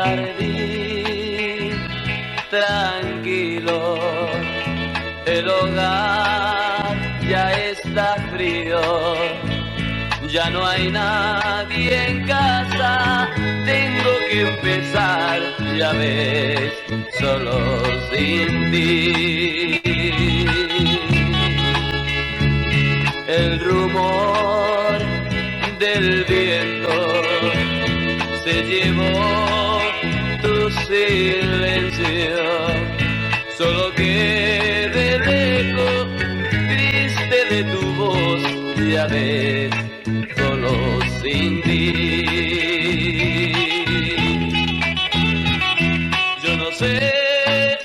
jardín tranquilo, el hogar ya está frío, ya no hay nadie en casa, tengo que empezar, ya ves, solo sin ti. El rumor del viento se llevó tu silencio, solo queda el eco triste de tu voz, ya ves, solo sin ti. Yo no sé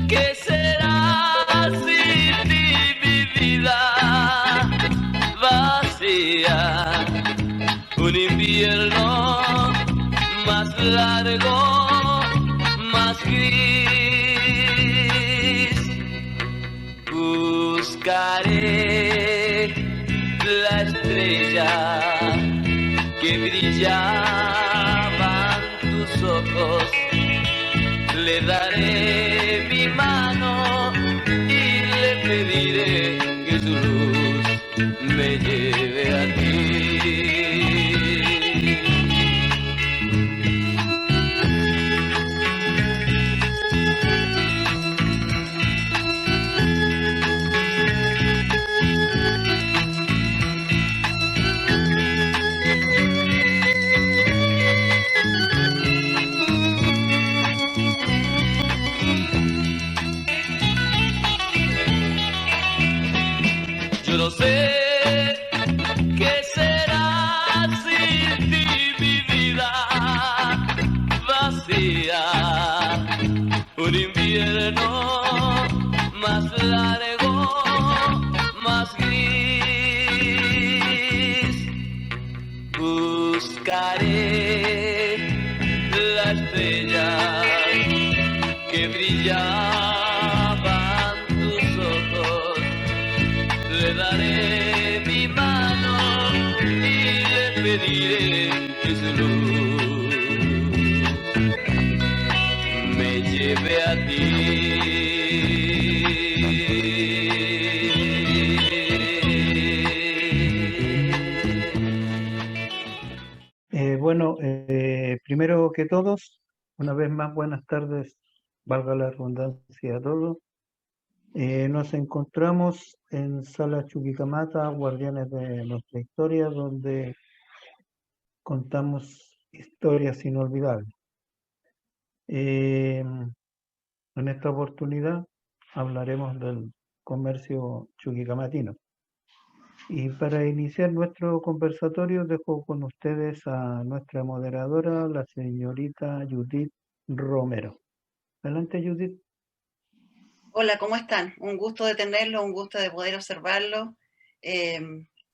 qué será sin ti, mi vida vacía, un invierno más largo, más gris. Buscaré la estrella que brillaba en tus ojos, le daré mi mano y le pediré que su luz me lleve a ti. Yo no sé qué será sin ti, mi vida vacía, un invierno más largo, más gris. Buscaré la estrella que brillaba en tus ojos, le daré mi mano y le pediré que su luz me lleve a ti. Primero que todos, una vez más, buenas tardes, valga la redundancia a todos. Nos encontramos en Sala Chuquicamata, Guardianes de nuestra historia, donde contamos historias inolvidables. En esta oportunidad hablaremos del comercio chuquicamatino. Y para iniciar nuestro conversatorio dejo con ustedes a nuestra moderadora, la señorita Judith Romero. Adelante, Judith. Hola, ¿cómo están? Un gusto de tenerlo, un gusto de poder observarlo.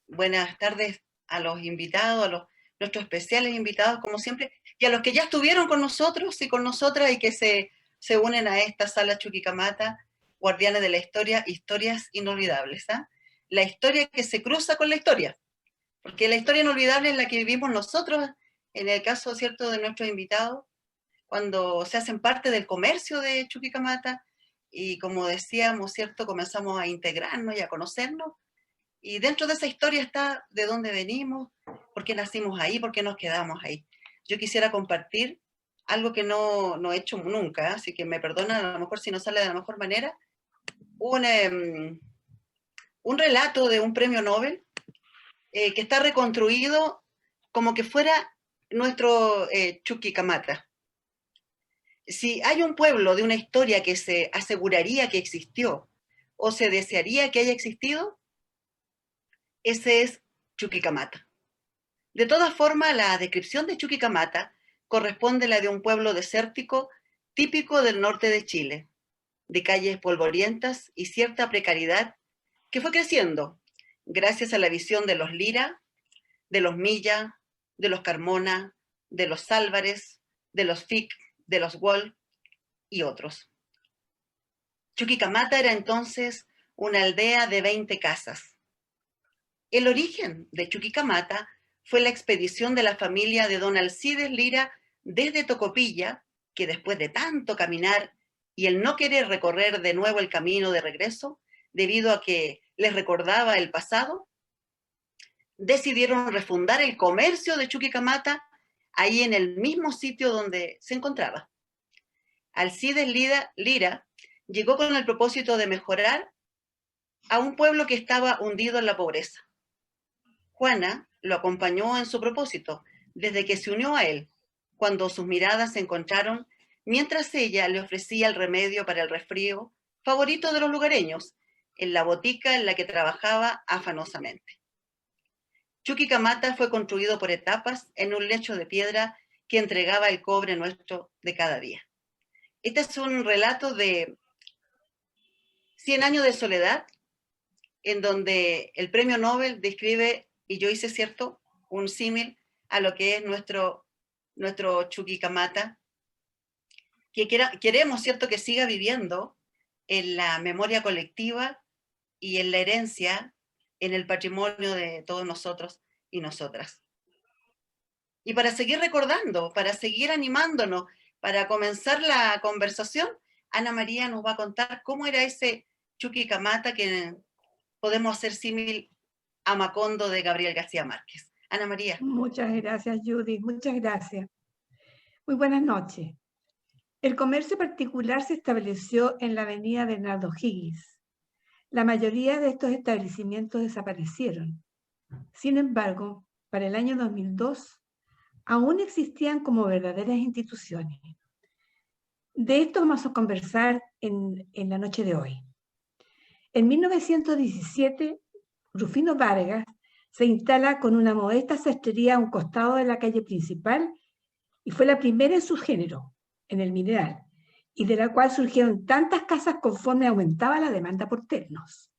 Buenas tardes a los invitados, nuestros especiales invitados, como siempre, y a los que ya estuvieron con nosotros y con nosotras y que se unen a esta sala Chuquicamata, Guardianes de la Historia, historias inolvidables. ¿Ah? La historia que se cruza con la historia, porque la historia inolvidable es la que vivimos nosotros, en el caso, ¿cierto?, de nuestros invitados, cuando se hacen parte del comercio de Chuquicamata, y como decíamos, ¿cierto?, comenzamos a integrarnos y a conocernos, y dentro de esa historia está de dónde venimos, por qué nacimos ahí, por qué nos quedamos ahí. Yo quisiera compartir algo que no he hecho nunca, así que me perdonan a lo mejor si no sale de la mejor manera, un relato de un premio Nobel que está reconstruido como que fuera nuestro Chuquicamata. Si hay un pueblo de una historia que se aseguraría que existió o se desearía que haya existido, ese es Chuquicamata. De todas formas, la descripción de Chuquicamata corresponde a la de un pueblo desértico típico del norte de Chile, de calles polvorientas y cierta precariedad que fue creciendo gracias a la visión de los Lira, de los Milla, de los Carmona, de los Álvarez, de los Fick, de los Wall y otros. Chuquicamata era entonces una aldea de 20 casas. El origen de Chuquicamata fue la expedición de la familia de don Alcides Lira desde Tocopilla, que después de tanto caminar y el no querer recorrer de nuevo el camino de regreso, debido a que les recordaba el pasado, decidieron refundar el comercio de Chuquicamata ahí en el mismo sitio donde se encontraba. Alcides Lira llegó con el propósito de mejorar a un pueblo que estaba hundido en la pobreza. Juana lo acompañó en su propósito desde que se unió a él, cuando sus miradas se encontraron mientras ella le ofrecía el remedio para el resfrío favorito de los lugareños, en la botica en la que trabajaba afanosamente. Chuquicamata fue construido por etapas en un lecho de piedra que entregaba el cobre nuestro de cada día. Este es un relato de 100 años de soledad, en donde el premio Nobel describe, y yo hice cierto, un símil a lo que es nuestro Chuquicamata, que queremos, cierto, que siga viviendo en la memoria colectiva y en la herencia, en el patrimonio de todos nosotros y nosotras. Y para seguir recordando, para seguir animándonos, para comenzar la conversación, Ana María nos va a contar cómo era ese Chuquicamata que podemos hacer símil a Macondo de Gabriel García Márquez. Ana María. Muchas gracias, Judith. Muchas gracias. Muy buenas noches. El comercio particular se estableció en la avenida Bernardo Higgins. La mayoría de estos establecimientos desaparecieron. Sin embargo, para el año 2002, aún existían como verdaderas instituciones. De esto vamos a conversar en la noche de hoy. En 1917, Rufino Vargas se instala con una modesta sastrería a un costado de la calle principal y fue la primera en su género, en el Mineral, y de la cual surgieron tantas casas conforme aumentaba la demanda por ternos.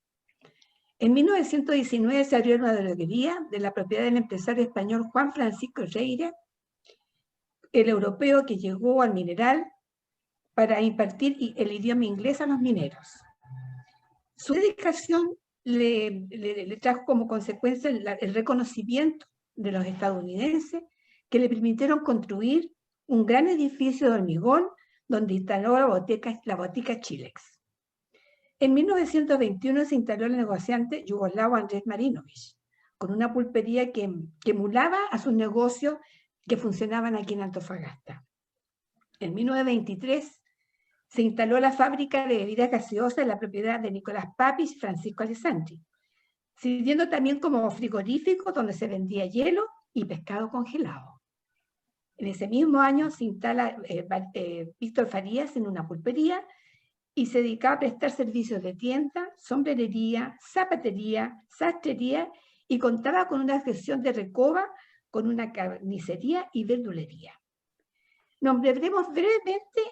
En 1919 se abrió una droguería de la propiedad del empresario español Juan Francisco Reira, el europeo que llegó al Mineral para impartir el idioma inglés a los mineros. Su dedicación le trajo como consecuencia el reconocimiento de los estadounidenses que le permitieron construir un gran edificio de hormigón donde instaló la botica Chilex. En 1921 se instaló el negociante yugoslavo Andrés Marinovich, con una pulpería que emulaba a sus negocios que funcionaban aquí en Antofagasta. En 1923 se instaló la fábrica de bebidas gaseosas en la propiedad de Nicolás Papis y Francisco Alessandri, sirviendo también como frigorífico donde se vendía hielo y pescado congelado. En ese mismo año se instala Víctor Farías en una pulpería y se dedicaba a prestar servicios de tienda, sombrerería, zapatería, sastrería y contaba con una sección de recoba con una carnicería y verdulería. Nombraremos brevemente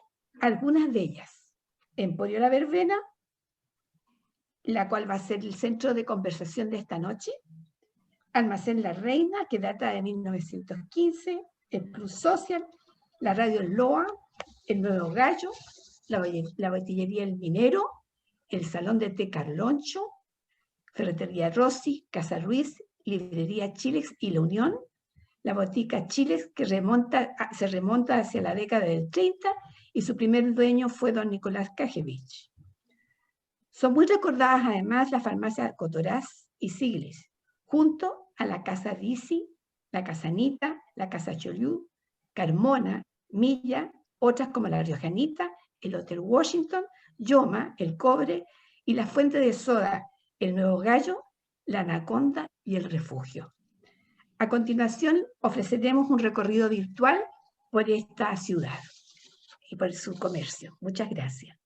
algunas de ellas. Emporio La Verbena, la cual va a ser el centro de conversación de esta noche. Almacén La Reina, que data de 1915. El Plus Social, la Radio Loa, el Nuevo Gallo, la Botillería El Minero, el Salón de Té Carloncho, Ferretería Rossi, Casa Ruiz, Librería Chilex y La Unión, la botica Chilex que se remonta hacia la década del 30 y su primer dueño fue don Nicolás Kajevich. Son muy recordadas además la farmacia Cotoraz y Siglis, junto a la Casa Disi, la Casa Anita, la Casa Cholú, Carmona, Milla, otras como la Riojanita, el Hotel Washington, Yoma, el Cobre y la Fuente de Soda, el Nuevo Gallo, la Anaconda y el Refugio. A continuación ofreceremos un recorrido virtual por esta ciudad y por su comercio. Muchas gracias.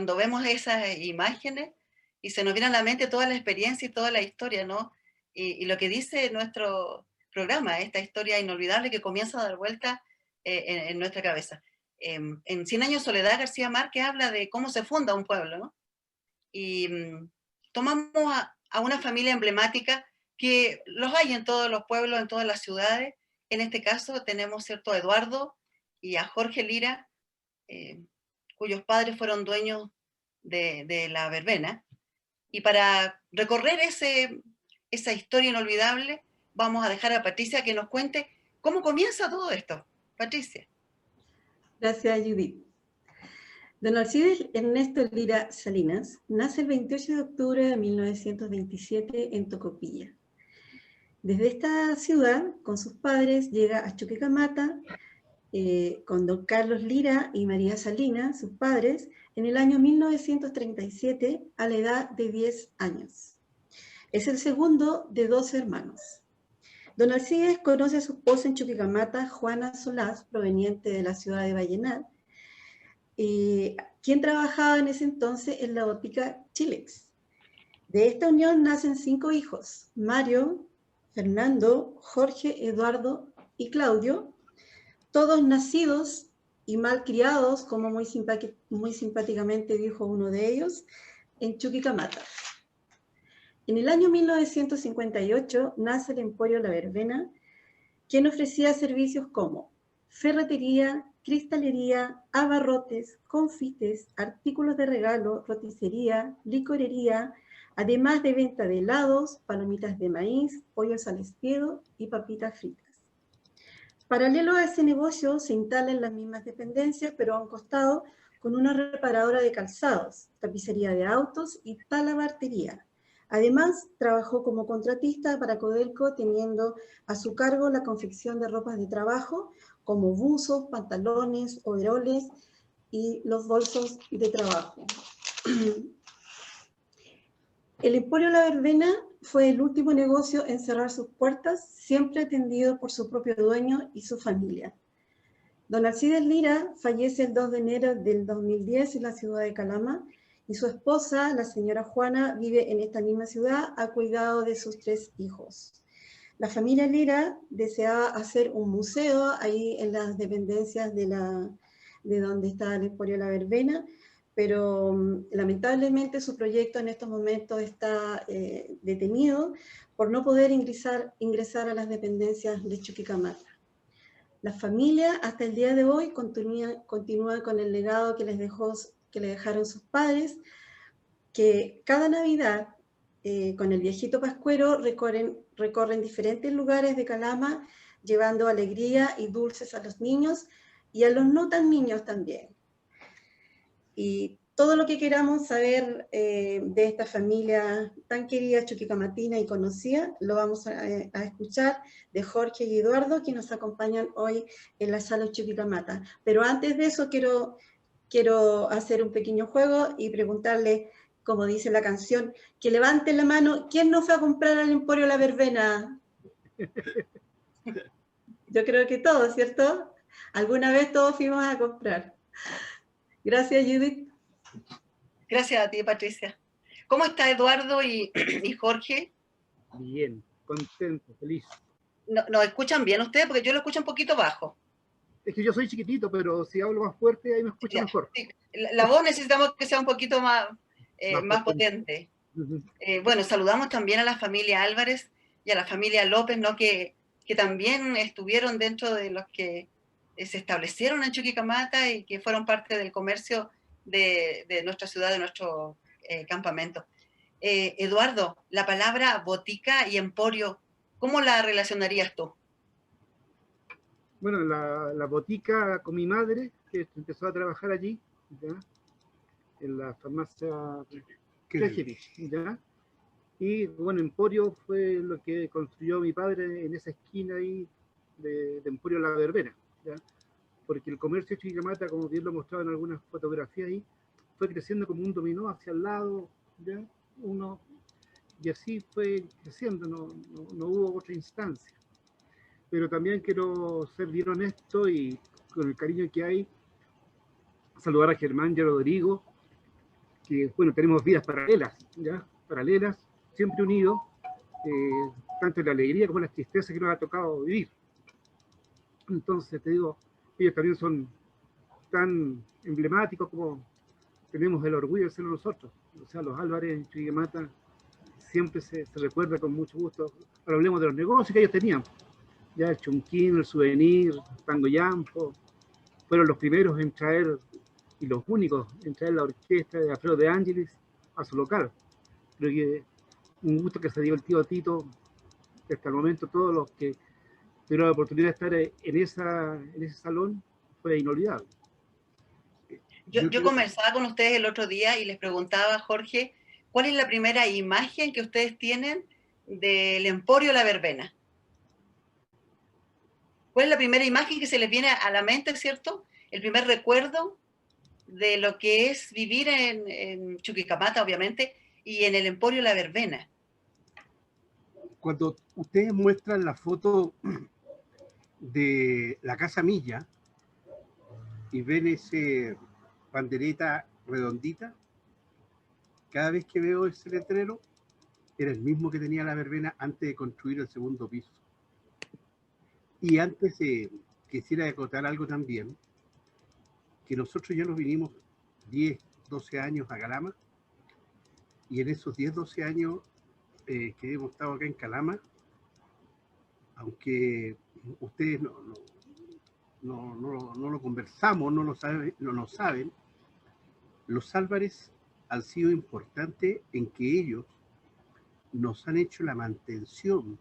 cuando vemos esas imágenes y se nos viene a la mente toda la experiencia y toda la historia, ¿no? Y lo que dice nuestro programa, esta historia inolvidable que comienza a dar vuelta en nuestra cabeza. En 100 años de soledad, García Márquez habla de cómo se funda un pueblo, ¿no? Y tomamos a una familia emblemática que los hay en todos los pueblos, en todas las ciudades. En este caso tenemos, ¿cierto?, a Eduardo y a Jorge Lira, cuyos padres fueron dueños de la verbena. Y para recorrer esa historia inolvidable, vamos a dejar a Patricia que nos cuente cómo comienza todo esto. Patricia. Gracias, Judith. Don Alcides Ernesto Lira Salinas nace el 28 de octubre de 1927 en Tocopilla. Desde esta ciudad, con sus padres, llega a Chuquicamata, con don Carlos Lira y María Salinas, sus padres, en el año 1937, a la edad de 10 años. Es el segundo de 12 hermanos. Don Alcides conoce a su esposa en Chuquicamata, Juana Solás, proveniente de la ciudad de Vallenar, quien trabajaba en ese entonces en la botica Chilex. De esta unión nacen 5 hijos: Mario, Fernando, Jorge, Eduardo y Claudio, todos nacidos y mal criados, como muy simpáticamente dijo uno de ellos, en Chuquicamata. En el año 1958 nace el Emporio La Verbena, quien ofrecía servicios como ferretería, cristalería, abarrotes, confites, artículos de regalo, roticería, licorería, además de venta de helados, palomitas de maíz, pollos al espiedo y papitas fritas. Paralelo a ese negocio se instalan las mismas dependencias, pero a un costado, con una reparadora de calzados, tapicería de autos y talabartería. Además, trabajó como contratista para Codelco, teniendo a su cargo la confección de ropas de trabajo, como buzos, pantalones, overoles y los bolsos de trabajo. El Emporio La Verbena fue el último negocio en cerrar sus puertas, siempre atendido por su propio dueño y su familia. Don Alcides Lira fallece el 2 de enero del 2010 en la ciudad de Calama, y su esposa, la señora Juana, vive en esta misma ciudad a cuidado de sus 3 hijos. La familia Lira deseaba hacer un museo ahí en las dependencias de donde está el Emporio La Verbena, pero lamentablemente su proyecto en estos momentos está detenido por no poder ingresar a las dependencias de Chuquicamata. La familia hasta el día de hoy continúa con el legado que le dejaron sus padres, que cada Navidad con el viejito pascuero recorren diferentes lugares de Calama, llevando alegría y dulces a los niños y a los no tan niños también. Y todo lo que queramos saber de esta familia tan querida chuquicamatina y conocida, lo vamos a escuchar de Jorge y Eduardo, que nos acompañan hoy en la sala Chuquicamata. Pero antes de eso quiero hacer un pequeño juego y preguntarle, como dice la canción, que levanten la mano, ¿quién no fue a comprar al Emporio La Verbena? Yo creo que todos, ¿cierto? Alguna vez todos fuimos a comprar. Gracias, Judith. Gracias a ti, Patricia. ¿Cómo está Eduardo y Jorge? Bien, contento, feliz. ¿Nos escuchan bien ustedes? Porque yo lo escucho un poquito bajo. Es que yo soy chiquitito, pero si hablo más fuerte, ahí me escucho mejor. Sí, la voz necesitamos que sea un poquito más potente. Bueno, saludamos también a la familia Álvarez y a la familia López, ¿no? que también estuvieron dentro de los que se establecieron en Chuquicamata y que fueron parte del comercio de nuestra ciudad, de nuestro campamento. Eduardo, la palabra botica y emporio, ¿cómo la relacionarías tú? Bueno, la botica con mi madre, que empezó a trabajar allí, ¿ya? En la farmacia Krejevich, ¿ya? Y bueno, Emporio fue lo que construyó mi padre en esa esquina ahí de Emporio La Verbena, ¿ya? Porque el comercio de Chuquicamata, como bien lo mostraba en algunas fotografías ahí, fue creciendo como un dominó hacia el lado, ¿ya? Y así fue creciendo, no hubo otra instancia. Pero también quiero ser bien honesto y con el cariño que hay, saludar a Germán y a Rodrigo, que bueno, tenemos vidas paralelas, ¿ya? Paralelas, siempre unidos, tanto en la alegría como en las tristezas que nos ha tocado vivir. Entonces, te digo, ellos también son tan emblemáticos como tenemos el orgullo de serlo nosotros. O sea, los Álvarez en Chuquicamata siempre se recuerda con mucho gusto. Ahora hablemos de los negocios que ellos tenían. Ya el Chunquín, el Souvenir, Tango Yampo, fueron los primeros en traer, y los únicos en traer la orquesta de Alfredo de Ángeles a su local. Creo que un gusto que se dio el tío Tito, que hasta el momento todos los que tuvieron la oportunidad de estar en ese salón fue inolvidable. Yo conversaba con ustedes el otro día y les preguntaba, Jorge, ¿cuál es la primera imagen que ustedes tienen del Emporio La Verbena? ¿Cuál es la primera imagen que se les viene a la mente, cierto? El primer recuerdo de lo que es vivir en Chuquicamata, obviamente, y en el Emporio La Verbena. Cuando ustedes muestran la foto de la Casa Milla y ven ese bandereta redondita, cada vez que veo ese letrero, era el mismo que tenía La Verbena antes de construir el segundo piso. Y antes quisiera acotar algo también, que nosotros ya nos vinimos 10, 12 años a Calama, y en esos 10, 12 años que hemos estado acá en Calama, aunque ustedes no lo conversamos, no lo saben, los Álvarez han sido importantes en que ellos nos han hecho la mantención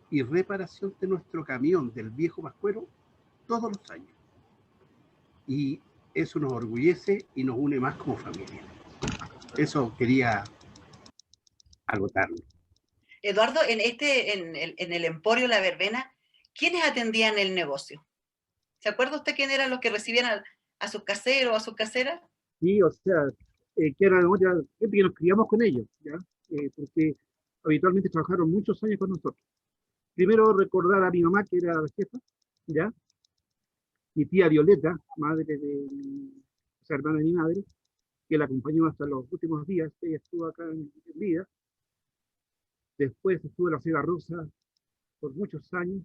y reparación de nuestro camión del viejo Pascuero todos los años. Y eso nos orgullece y nos une más como familia. Eso quería agotarlo. Eduardo, en el Emporio La Verbena, ¿quiénes atendían el negocio? ¿Se acuerda usted quién eran los que recibían a sus caseros o a sus caseras? Sí, o sea, que era gente que nos criamos con ellos, ¿ya? Porque habitualmente trabajaron muchos años con nosotros. Primero recordar a mi mamá, que era la jefa, ¿ya? Mi tía Violeta, madre o sea, hermana de mi madre, que la acompañó hasta los últimos días que ella estuvo acá en vida. Después estuvo la señora Rosa por muchos años.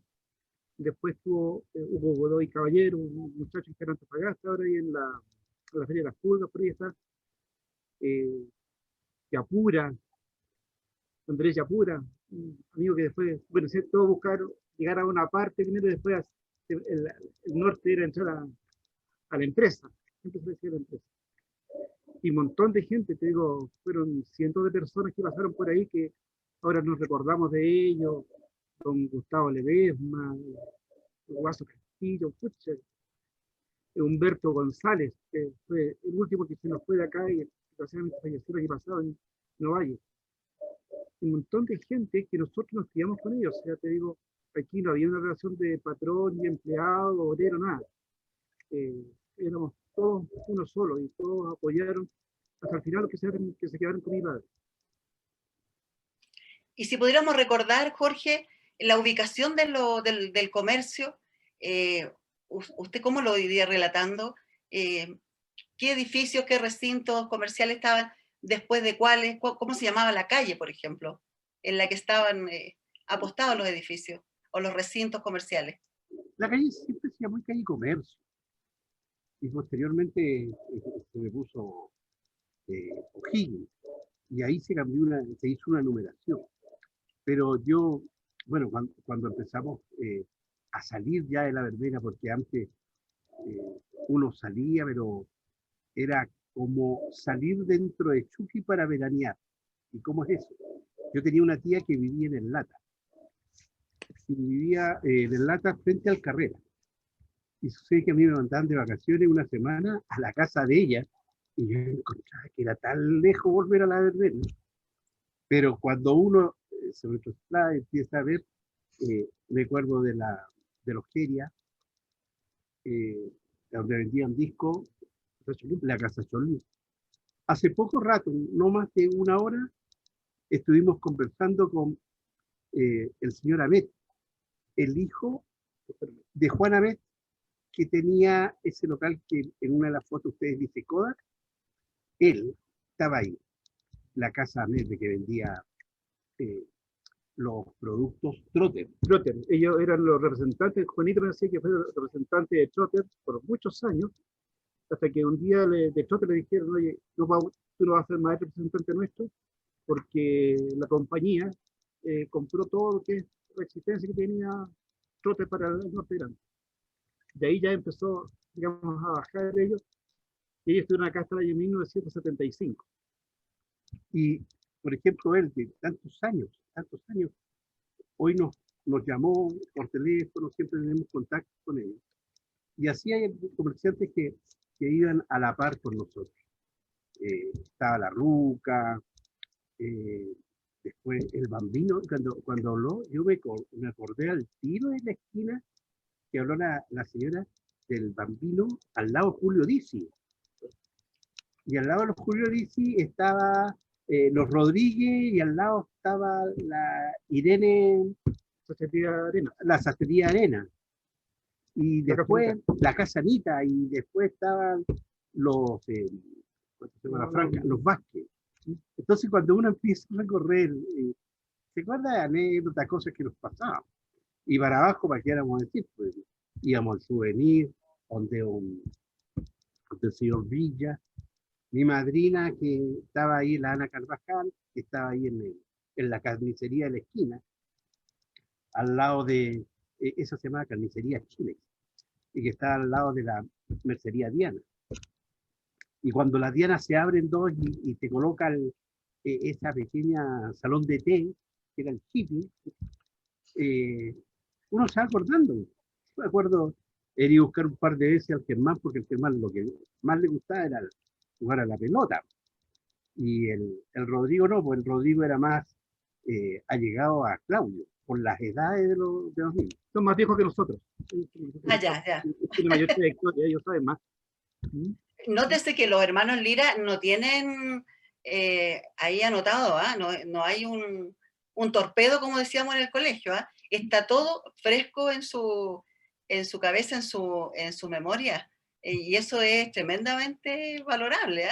Después estuvo Hugo Godoy Caballero, un muchacho que está en Antofagasta, ahora ahí en la Feria de las Pulgas, por ahí está. Yapura, Andrés Yapura, un amigo que después, bueno, se todo buscar llegar a una parte primero y después el norte era entrar a la empresa. Siempre se decía la empresa. Y un montón de gente, te digo, fueron cientos de personas que pasaron por ahí que ahora nos recordamos de ellos, don Gustavo Ledesma, Guaso Castillo, pucha, Humberto González, que fue el último que se nos fue de acá y desgraciadamente falleció el año pasado en Novalle. Un montón de gente que nosotros nos criamos con ellos, o sea, te digo, aquí no había una relación de patrón y empleado, obrero, nada. Éramos todos uno solo y todos apoyaron hasta el final que se quedaron con mi padre. Y si pudiéramos recordar, Jorge, la ubicación del comercio, ¿usted cómo lo iría relatando? ¿Qué edificios, qué recintos comerciales estaban después de cuáles? ¿Cómo se llamaba la calle, por ejemplo, en la que estaban apostados los edificios o los recintos comerciales? La calle siempre se llamó calle Comercio. Y posteriormente se le puso O'Higgins. Y ahí se hizo una numeración. Pero yo, bueno, cuando empezamos a salir ya de La Verbena, porque antes uno salía, pero era como salir dentro de Chuqui para veranear. ¿Y cómo es eso? Yo tenía una tía que vivía en El Lata. Y vivía en El Lata frente al Carrera. Y sucede que a mí me mandaban de vacaciones una semana a la casa de ella, y yo encontraba que era tan lejos volver a La Verbena. Pero cuando uno se retrotrae, empieza a ver, me acuerdo de los Geria, donde vendían discos, la Casa Cholú. Hace poco rato, no más de una hora, estuvimos conversando con el señor Amet, el hijo de Juan Amet, que tenía ese local que en una de las fotos ustedes dice Kodak. Él estaba ahí. La casa Mete que vendía los productos Trotter. Trotter, ellos eran los representantes, Juanito me decía que fue el representante de Trotter por muchos años, hasta que un día de Trotter le dijeron, oye, tú no vas a ser más representante nuestro, porque la compañía compró todo lo que es la existencia que tenía Trotter para el norte grande. De ahí ya empezó, digamos, a bajar ellos, y ellos estuvieron acá hasta el año 1975. Y, por ejemplo, él de tantos años, hoy nos llamó por teléfono, siempre tenemos contacto con ellos. Y así hay comerciantes que iban a la par con nosotros. Estaba la Ruca, después el Bambino, cuando habló, yo me acordé al tiro de la esquina que habló la señora del Bambino al lado de Julio Dizzi. Y al lado de los Julio Dizzi estaba los Rodríguez y al lado estaba la Irene, la Sastrería Arena. Y después la Casa Anita y después estaban los, los Vázquez. Entonces cuando uno empieza a recorrer, se acuerda de anécdotas, cosas que nos pasaban. Y para abajo, para qué éramos decir, pues íbamos al Souvenir, donde el señor Villa, mi madrina que estaba ahí, la Ana Carvajal, que estaba ahí en la carnicería de la esquina, al lado de, esa se llama Carnicería Chile, y que está al lado de la Mercería Diana. Y cuando las Dianas se abren dos y te coloca esa pequeña salón de té, que era el hippie, uno se va acordando. Me acuerdo, he ido a buscar un par de veces al Germán, porque el Germán lo que más le gustaba era jugar a la pelota. Y el Rodrigo no, pues el Rodrigo era más allegado a Claudio, por las edades de los niños. Son más viejos que nosotros. Ya. Tiene mayor trayectoria, ellos saben más. Nótese que los hermanos Lira no tienen ahí anotado, no hay un torpedo, como decíamos en el colegio, está todo fresco en su cabeza, en su memoria, y eso es tremendamente valorable.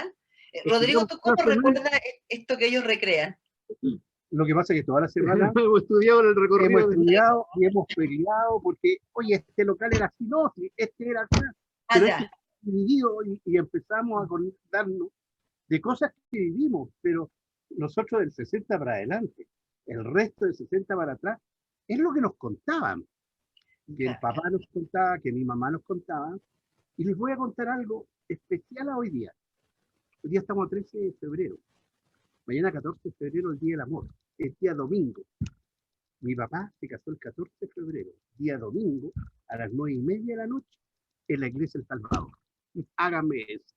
Rodrigo, ¿tú cómo recuerdas esto que ellos recrean? Lo que pasa es que toda la semana hemos estudiado el recorrido. Hemos estudiado y hemos peleado porque, oye, este local era así, no, este era acá. Pero este dividido y empezamos a acordarnos de cosas que vivimos, pero nosotros del 60 para adelante, el resto del 60 para atrás, es lo que nos contaban. Que el papá nos contaba, que mi mamá nos contaba. Y les voy a contar algo especial a hoy día. Hoy día estamos a 13 de febrero. Mañana 14 de febrero, el Día del Amor. Es día domingo. Mi papá se casó el 14 de febrero, día domingo, a las 9:30 de la noche, en la iglesia del Salvador. Hágame eso.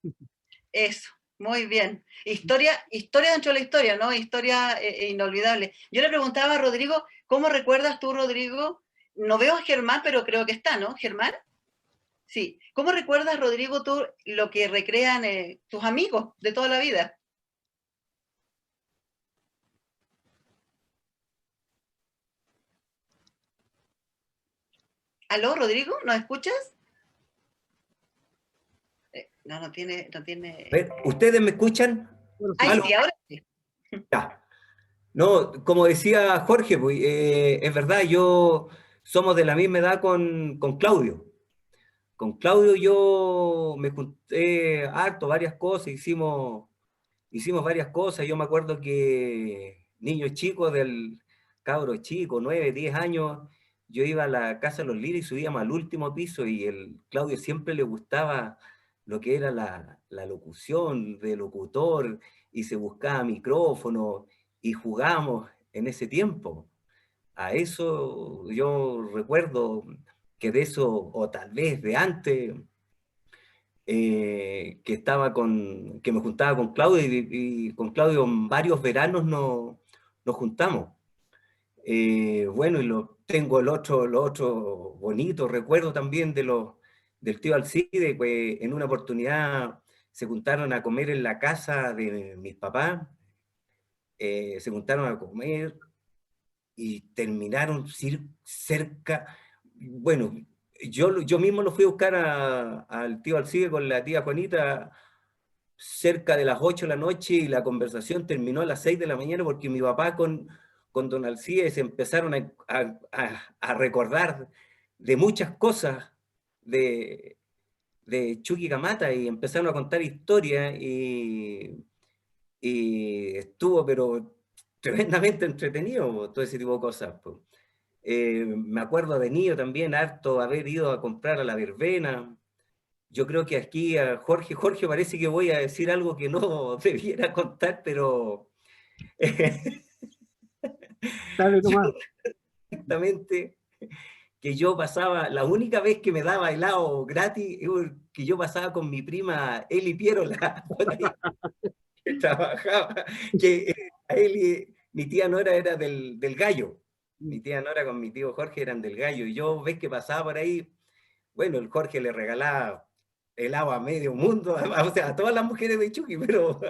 Eso, muy bien. Historia dentro de la historia, ¿no? Historia inolvidable. Yo le preguntaba a Rodrigo, ¿cómo recuerdas tú, Rodrigo? No veo a Germán, pero creo que está, ¿no? ¿Germán? Sí. ¿Cómo recuerdas, Rodrigo, tú lo que recrean tus amigos de toda la vida? ¿Aló, Rodrigo? ¿Nos escuchas? No tiene... ¿Ustedes me escuchan? Ay, sí, ahora sí. Ya. No, como decía Jorge, pues, es verdad, somos de la misma edad con Claudio. Con Claudio yo me junté harto, varias cosas, hicimos varias cosas. Yo me acuerdo que niños chicos, cabros chicos, 9, 10 años, yo iba a la casa de los Lira y subíamos al último piso y el Claudio siempre le gustaba lo que era la locución de locutor y se buscaba micrófono y jugamos en ese tiempo. A eso yo recuerdo que de eso, o tal vez de antes, que me juntaba con Claudio y con Claudio en varios veranos nos juntamos. Bueno, y tengo el otro bonito recuerdo también del tío Alcide, pues en una oportunidad se juntaron a comer en la casa de mis papás, se juntaron a comer y terminaron cerca, bueno, yo mismo lo fui a buscar al tío Alcide con la tía Juanita cerca de las 8 de la noche y la conversación terminó a las 6 de la mañana porque mi papá con don Alcides empezaron a recordar de muchas cosas de Chuquicamata y empezaron a contar historias y estuvo pero tremendamente entretenido todo ese tipo de cosas. Me acuerdo de niño también harto haber ido a comprar a la verbena. Yo creo que aquí a Jorge parece que voy a decir algo que no debiera contar, pero Dale nomás. exactamente que yo pasaba, la única vez que me daba helado gratis, que yo pasaba con mi prima Eli Pierola, por ahí, que trabajaba, que a Eli, mi tía Nora era del Gallo, mi tía Nora con mi tío Jorge eran del Gallo, y yo ves que pasaba por ahí, bueno, el Jorge le regalaba helado a medio mundo, o sea, a todas las mujeres de Chucky, pero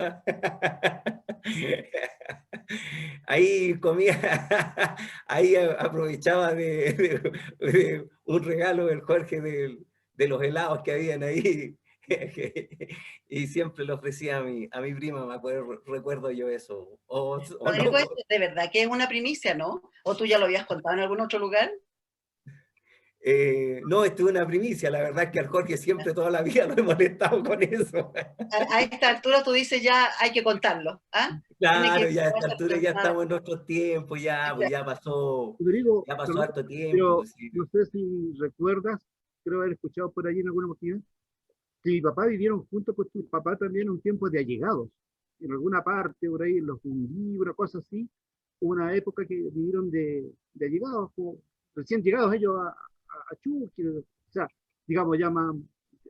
ahí comía, ahí aprovechaba de un regalo del Jorge de los helados que habían ahí, y siempre le ofrecía a mi prima, me acuerdo, recuerdo yo eso, o Rodrigo, no. esto de verdad que es una primicia, ¿no? ¿O tú ya lo habías contado en algún otro lugar? No, esto es una primicia, la verdad es que al Jorge siempre toda la vida lo he molestado con eso. A esta altura tú dices ya hay que contarlo, ¿ah? Tiene Claro, que ya a esta estar altura ya plasmado. estamos en nuestros tiempos, ya, pues Rodrigo, ya pasó perdón, harto tiempo. pero Pues, sí. no sé si recuerdas, creo haber escuchado por allí en alguna oportunidad, que mi papá vivieron junto con tu papá también un tiempo de allegados. En alguna parte, por ahí, en los libros, cosas así, hubo una época que vivieron de allegados, como recién llegados ellos a Chucky, o sea, digamos ya más,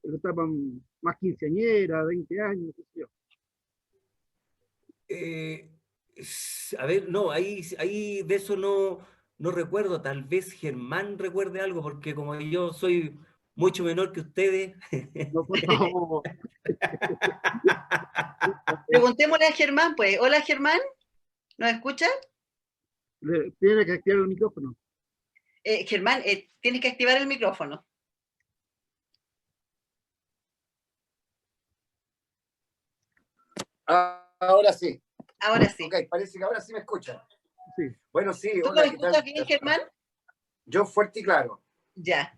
estaban más quinceañera, 20 años, qué sé yo. Eh, a ver, no, ahí de eso no recuerdo, tal vez Germán recuerde algo, porque como yo soy mucho menor que ustedes. No, por favor. Preguntémosle a Germán, pues. Hola, Germán, ¿nos escuchas? Tiene que activar el micrófono. Germán, tienes que activar el micrófono. Ahora sí. Ahora sí. Ok, parece que ahora sí me escuchan. Sí. Bueno, sí, ¿Tú hola, nos ¿qué escuchas tal? bien, Germán? Yo fuerte y claro. Ya.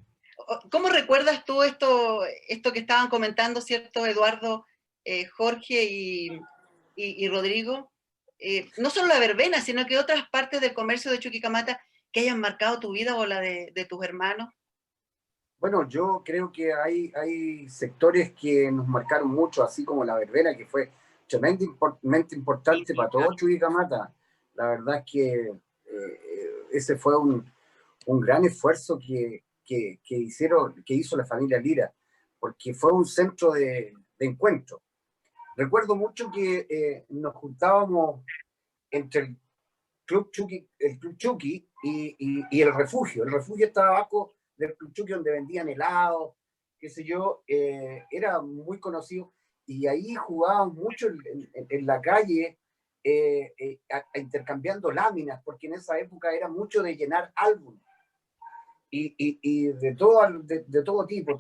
¿Cómo recuerdas tú esto que estaban comentando, cierto, Eduardo, Jorge y Rodrigo? No solo la verbena, sino que otras partes del comercio de Chuquicamata que hayan marcado tu vida o la de tus hermanos. Bueno, yo creo que hay sectores que nos marcaron mucho, así como la verbena, que fue tremendamente importante para todo Chuquicamata. La verdad es que ese fue un gran esfuerzo que hizo la familia Lira, porque fue un centro de encuentro. Recuerdo mucho que nos juntábamos entre el Club Chucky y el refugio. El refugio estaba abajo del Club Chucky donde vendían helados, qué sé yo, era muy conocido y ahí jugábamos mucho en la calle intercambiando láminas, porque en esa época era mucho de llenar álbumes y de todo tipo,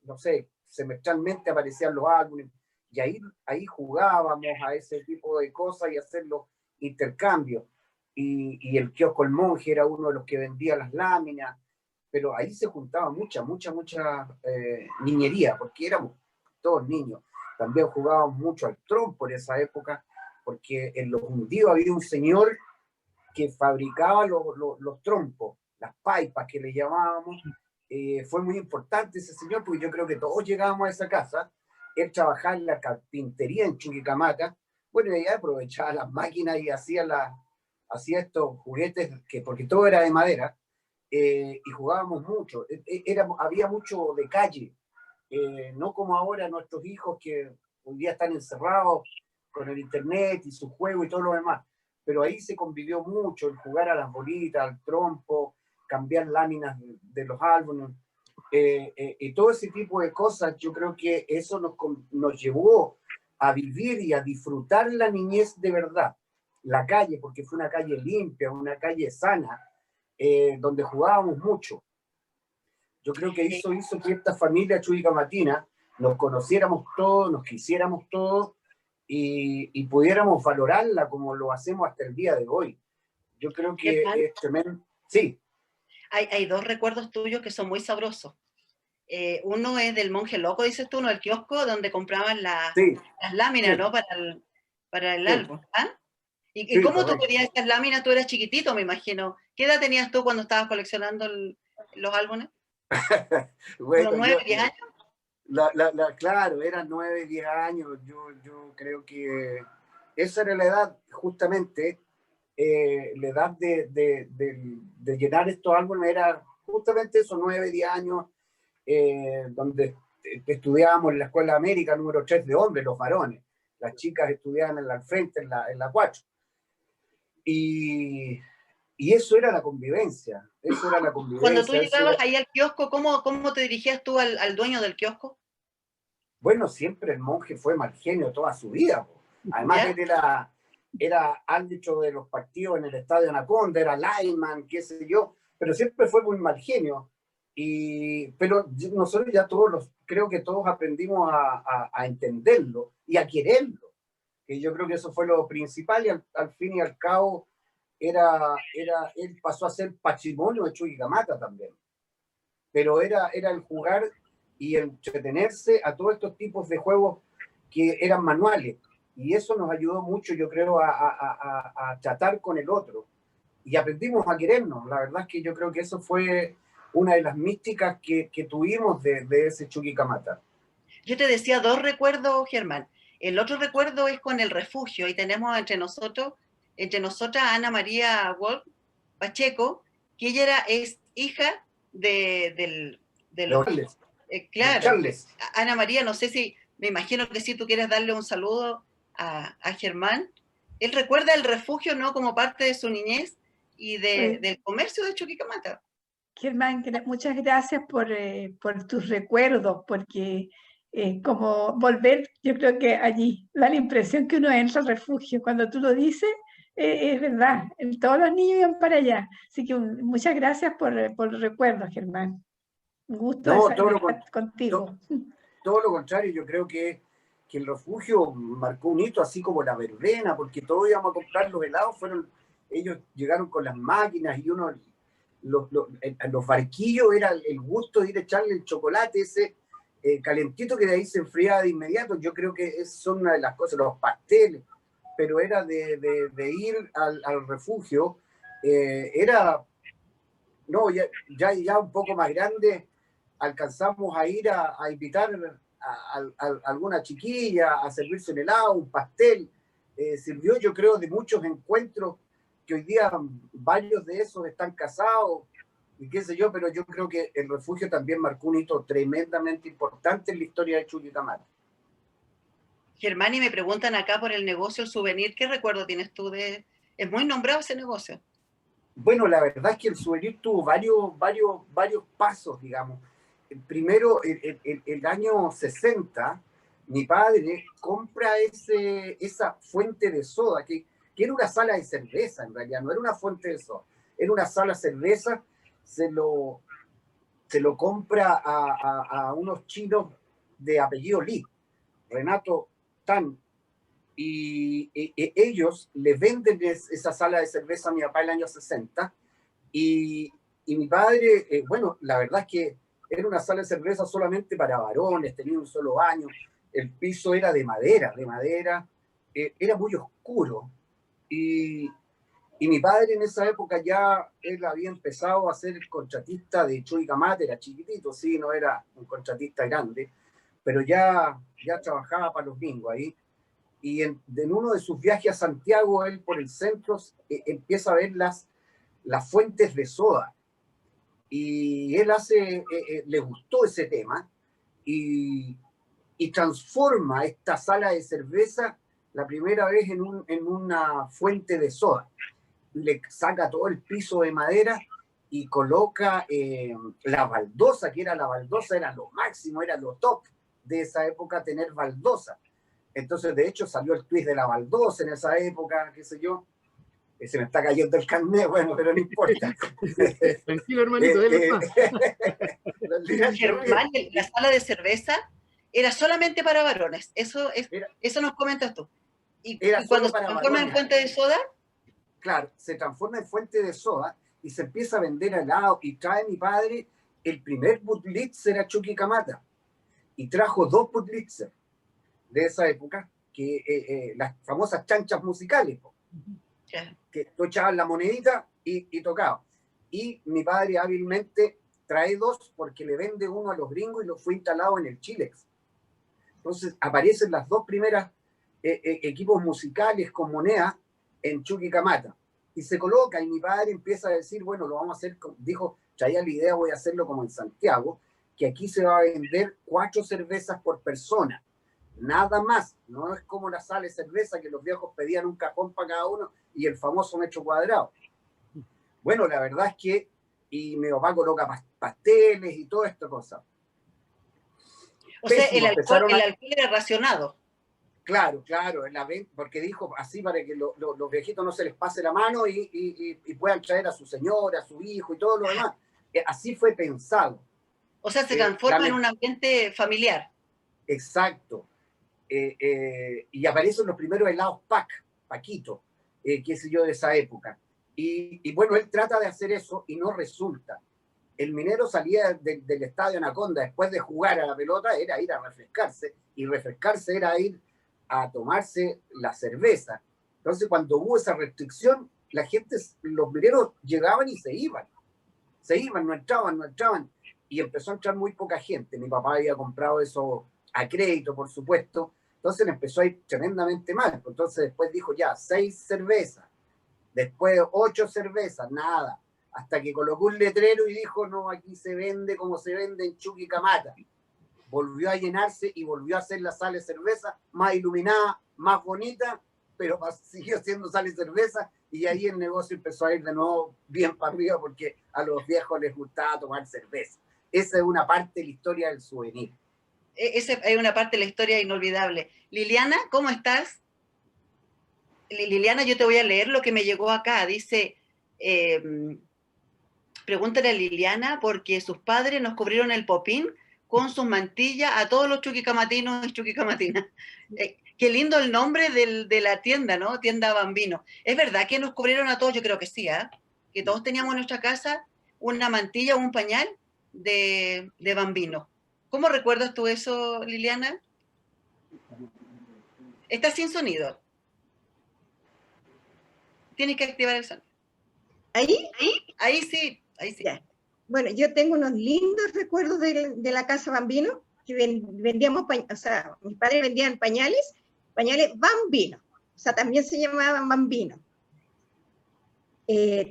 no sé, semestralmente aparecían los álbumes y ahí jugábamos a ese tipo de cosas y hacer los intercambios. Y el kiosco El Monje era uno de los que vendía las láminas, pero ahí se juntaba mucha niñería, porque éramos todos niños. También jugábamos mucho al trompo en esa época, porque en Los Hundidos había un señor que fabricaba los trompos, las paipas que le llamábamos. Fue muy importante ese señor, porque yo creo que todos llegábamos a esa casa. Él trabajaba en la carpintería en Chuquicamata. Bueno, y ella aprovechaba las máquinas y hacía estos juguetes, porque todo era de madera, y jugábamos mucho. Había mucho de calle, no como ahora nuestros hijos que un día están encerrados con el internet y su juego y todo lo demás. Pero ahí se convivió mucho, el jugar a las bolitas, al trompo, cambiar láminas de los álbumes, y todo ese tipo de cosas. Yo creo que eso nos llevó a vivir y a disfrutar la niñez de verdad. La calle, porque fue una calle limpia, una calle sana, donde jugábamos mucho. Yo creo que eso hizo que esta familia chuquicamatina nos conociéramos todos, nos quisiéramos todos y pudiéramos valorarla como lo hacemos hasta el día de hoy. Yo creo que es tremendo. Sí. Hay dos recuerdos tuyos que son muy sabrosos. Uno es del monje loco, dices tú, uno del kiosco donde compraban las láminas, sí, ¿no? Para el sí, álbum. ¿Ah? ¿Y sí, cómo tú correcto. pedías estas láminas? Tú eras chiquitito, me imagino. ¿Qué edad tenías tú cuando estabas coleccionando los álbumes? Bueno, ¿Unos 9, 10 años? claro, eran 9, 10 años. Yo creo que esa era la edad, justamente, la edad de llenar estos álbumes era justamente esos 9, 10 años, donde estudiábamos en la Escuela América número 3 de hombres, los varones. Las chicas estudiaban al frente, en la 4. Y eso era la convivencia. Eso era la convivencia. Cuando tú llegabas ahí al kiosco, ¿cómo te dirigías tú al dueño del kiosco? Bueno, siempre el monje fue mal genio toda su vida. Además, ¿Ya? él era árbitro de los partidos en el Estadio Anaconda, era lineman, qué sé yo, pero siempre fue muy mal genio. Pero nosotros ya creo que todos aprendimos a entenderlo y a quererlo. Que yo creo que eso fue lo principal y al fin y al cabo él pasó a ser patrimonio de Chuquicamata también. Pero era el jugar y entretenerse a todos estos tipos de juegos que eran manuales. Y eso nos ayudó mucho, yo creo, a tratar con el otro. Y aprendimos a querernos. La verdad es que yo creo que eso fue una de las místicas que tuvimos de ese Chuquicamata. Yo te decía dos recuerdos, Germán. El otro recuerdo es con el refugio, y tenemos entre nosotras a Ana María Wolf Pacheco, que ella es hija de los... Charles. Claro, Charles. Ana María, no sé si, me imagino que si tú quieres darle un saludo a Germán. Él recuerda el refugio, ¿no? Como parte de su niñez y del comercio de Chuquicamata. Germán, muchas gracias por tus recuerdos, porque como volver, yo creo que allí da la impresión que uno entra al refugio. Cuando tú lo dices, es verdad, todos los niños iban para allá. Así que muchas gracias por el recuerdo, Germán. Un gusto No, estar contigo. Todo lo contrario, yo creo que el refugio marcó un hito, así como la verbena, porque todos íbamos a comprar los helados, ellos llegaron con las máquinas y los barquillos era el gusto de ir a echarle el chocolate ese calentito que de ahí se enfriaba de inmediato. Yo creo que son una de las cosas, los pasteles, pero era de ir al refugio, ya un poco más grande, alcanzamos a ir a invitar a alguna chiquilla a servirse un helado, un pastel. Sirvió, yo creo, de muchos encuentros que hoy día varios de esos están casados y qué sé yo, pero yo creo que el refugio también marcó un hito tremendamente importante en la historia de Chuquicamata. Germán, y me preguntan acá por el negocio, el souvenir, ¿qué recuerdo tienes tú de...? Es muy nombrado ese negocio. Bueno, la verdad es que el souvenir tuvo varios pasos, digamos. Primero, el año 60, mi padre compra esa fuente de soda, que era una sala de cerveza, en realidad, no era una fuente de soda, era una sala de cerveza, se lo compra a unos chinos de apellido Lee, Renato Tan, y ellos le venden esa sala de cerveza a mi papá en el año 60, y mi padre, bueno, la verdad es que era una sala de cerveza solamente para varones, tenía un solo baño, el piso era de madera, era muy oscuro, y mi padre en esa época él había empezado a ser contratista de Chuquicamata, era chiquitito, sí, no era un contratista grande, pero ya trabajaba para los gringos ahí. Y en uno de sus viajes a Santiago, él por el centro empieza a ver las fuentes de soda. Y él le gustó ese tema y transforma esta sala de cerveza la primera vez en una fuente de soda. Le saca todo el piso de madera y coloca la baldosa, que era lo máximo, era lo top de esa época, tener baldosa. Entonces, de hecho, salió el twist de la baldosa en esa época, qué sé yo. Se me está cayendo el carnet, bueno, pero no importa. Tranquilo, hermanito, Germán, la sala de cerveza era solamente para varones. Eso nos comentas tú. Y cuando se transforma en fuente de soda. Claro, se transforma en fuente de soda y se empieza a vender helado. Y trae mi padre el primer Budlitzer a Chuquicamata. Y trajo 2 Budlitzer de esa época, que las famosas chanchas musicales, que tú echabas la monedita y tocaba. Y mi padre hábilmente trae 2 porque le vende uno a los gringos y lo fue instalado en el Chilex. Entonces aparecen las 2 primeras equipos musicales con moneda en Chuquicamata. Y se coloca, y mi padre empieza a decir, bueno, lo vamos a hacer, dijo, traía la idea, voy a hacerlo como en Santiago, que aquí se va a vender 4 cervezas por persona. Nada más, no es como la sala de cerveza que los viejos pedían un cajón para cada uno y el famoso metro cuadrado. Bueno, la verdad es que, y mi papá coloca pasteles y toda esta cosa. O sea, el alcohol era racionado. Claro, porque dijo así para que los viejitos no se les pase la mano y puedan traer a su señora, a su hijo y todo lo demás. Así fue pensado. O sea, se transforma en un ambiente familiar. Exacto. Y aparecen los primeros helados Paquito, qué sé yo, de esa época. Y bueno, él trata de hacer eso y no resulta. El minero salía del estadio Anaconda después de jugar a la pelota, era ir a refrescarse, y refrescarse era ir a tomarse la cerveza. Entonces, cuando hubo esa restricción, la gente, los mineros llegaban y se iban, no entraban, y empezó a entrar muy poca gente. Mi papá había comprado eso a crédito, por supuesto, entonces le empezó a ir tremendamente mal. Entonces después dijo ya, 6 cervezas, después 8 cervezas, nada, hasta que colocó un letrero y dijo, no, aquí se vende como se vende en Chuquicamata. Volvió a llenarse y volvió a hacer la sala de cerveza más iluminada, más bonita, pero siguió siendo sala de cerveza, y ahí el negocio empezó a ir de nuevo bien para arriba porque a los viejos les gustaba tomar cerveza. Esa es una parte de la historia del souvenir. Esa es una parte de la historia inolvidable. Liliana, ¿cómo estás? Liliana, yo te voy a leer lo que me llegó acá. Dice, pregúntale a Liliana porque sus padres nos cubrieron el popín con sus mantillas a todos los chuquicamatinos y chuquicamatinas. Qué lindo el nombre de la tienda, ¿no? Tienda Bambino. ¿Es verdad que nos cubrieron a todos? Yo creo que sí, ¿eh? Que todos teníamos en nuestra casa una mantilla o un pañal de Bambino. ¿Cómo recuerdas tú eso, Liliana? Está sin sonido. Tienes que activar el sonido. ¿Ahí? Ahí sí, ahí sí. Ya. Bueno, yo tengo unos lindos recuerdos de la casa Bambino, que vendíamos, o sea, mis padres vendían pañales Bambino, o sea, también se llamaban Bambino.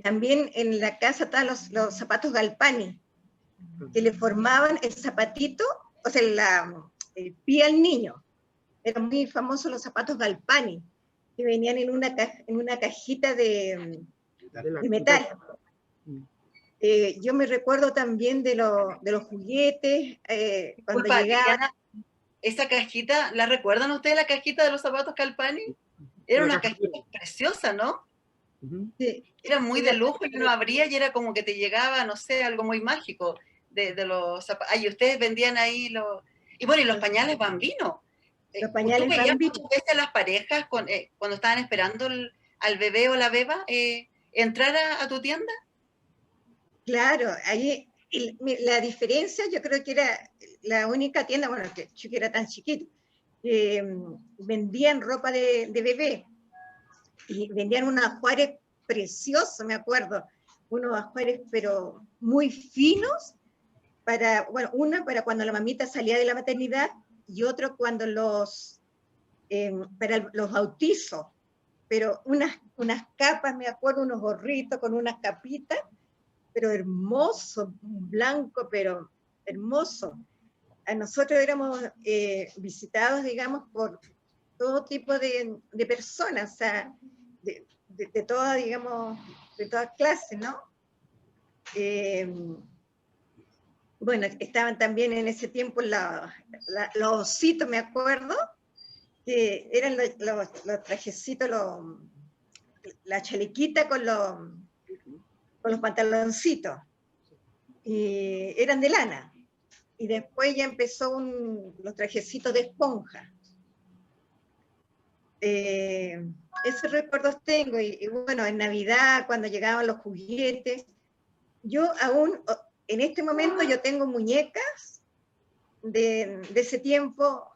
También en la casa estaban los zapatos Galpani, que le formaban el zapatito, o sea, el pie al niño. Eran muy famosos los zapatos Galpani, que venían en una cajita de metal. Yo me recuerdo también de los juguetes, cuando llegaba... ¿Esa cajita, la recuerdan ustedes, la cajita de los zapatos Galpani? Era una cajita preciosa, ¿no? Sí. Era muy de lujo y uno abría y era como que te llegaba, no sé, algo muy mágico de los zapatos. Ay, ustedes vendían ahí los... Y bueno, y los pañales Bambino. Los pañales ¿Tú veías Bambino. muchas veces a las parejas cuando estaban esperando al bebé o la beba entrar a tu tienda? Claro, ahí la diferencia, yo creo que era la única tienda, bueno, que era tan chiquito, que vendían ropa de bebé y vendían unos ajuares preciosos, me acuerdo, unos ajuares pero muy finos, para cuando la mamita salía de la maternidad y otro cuando para los bautizos, pero unas capas, me acuerdo, unos gorritos con unas capitas, pero hermoso, blanco, pero hermoso. A nosotros éramos visitados, digamos, por todo tipo de personas, o sea, de toda, digamos, de todas clases, ¿no? Bueno, estaban también en ese tiempo los ositos, me acuerdo, que eran los trajecitos, la chalequita con los pantaloncitos, y eran de lana. y después ya empezó los trajecitos de esponja. Esos recuerdos tengo, y bueno, en Navidad, cuando llegaban los juguetes, yo aún, en este momento yo tengo muñecas de ese tiempo,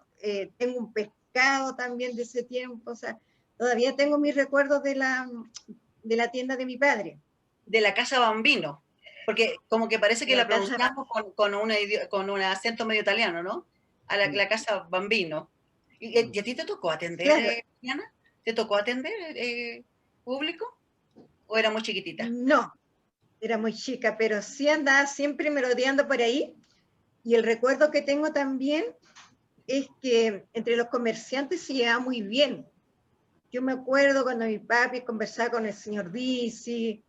tengo un pescado también de ese tiempo, o sea, todavía tengo mis recuerdos de la tienda de mi padre. De la Casa Bambino, porque como que parece que la pronunciamos con un acento medio italiano, ¿no? A la Casa Bambino. ¿Y a ti te tocó atender, Claro. Diana? ¿Te tocó atender público? ¿O era muy chiquitita? No, era muy chica, pero sí andaba siempre merodeando por ahí. Y el recuerdo que tengo también es que entre los comerciantes se llevaba muy bien. Yo me acuerdo cuando mi papi conversaba con el señor Dizzy,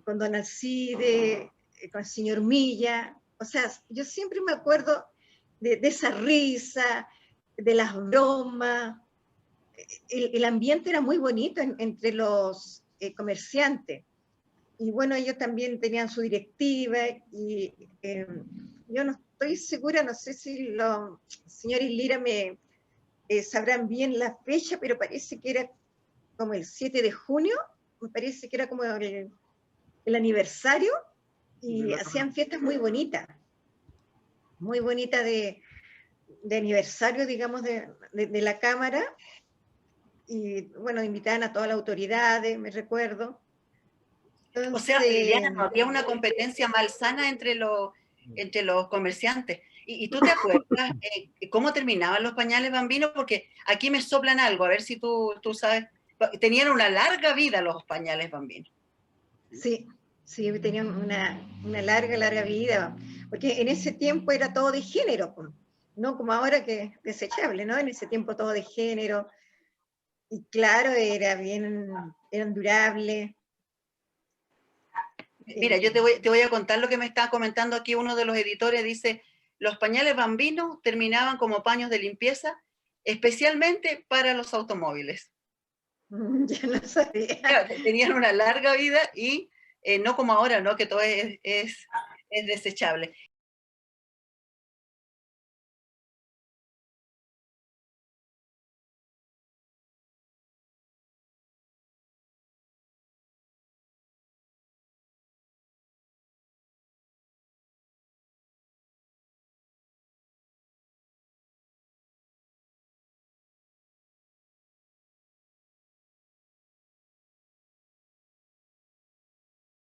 con don Alcide, con el señor Milla. O sea, yo siempre me acuerdo de esa risa, de las bromas. El ambiente era muy bonito entre los comerciantes. Y bueno, ellos también tenían su directiva y yo no estoy segura, no sé si los señores Lira me sabrán bien la fecha, pero parece que era como el 7 de junio, me parece que era como el aniversario, y hacían fiestas muy bonitas de aniversario, digamos, de la Cámara, y bueno, invitaban a todas las autoridades, me recuerdo. Entonces, o sea, Liliana, no había una competencia malsana entre los comerciantes. ¿Y tú te acuerdas cómo terminaban los pañales Bambino? Porque aquí me soplan algo, a ver si tú sabes. Tenían una larga vida los pañales Bambino. Sí, tenían una larga vida, porque en ese tiempo era todo de género, no como ahora que es desechable, ¿no? En ese tiempo todo de género, y claro, eran durables. Mira, yo te voy a contar lo que me está comentando aquí uno de los editores. Dice, los pañales Bambino terminaban como paños de limpieza, especialmente para los automóviles. Ya no sabía. Claro, tenían una larga vida y no como ahora, ¿no? Que todo es desechable.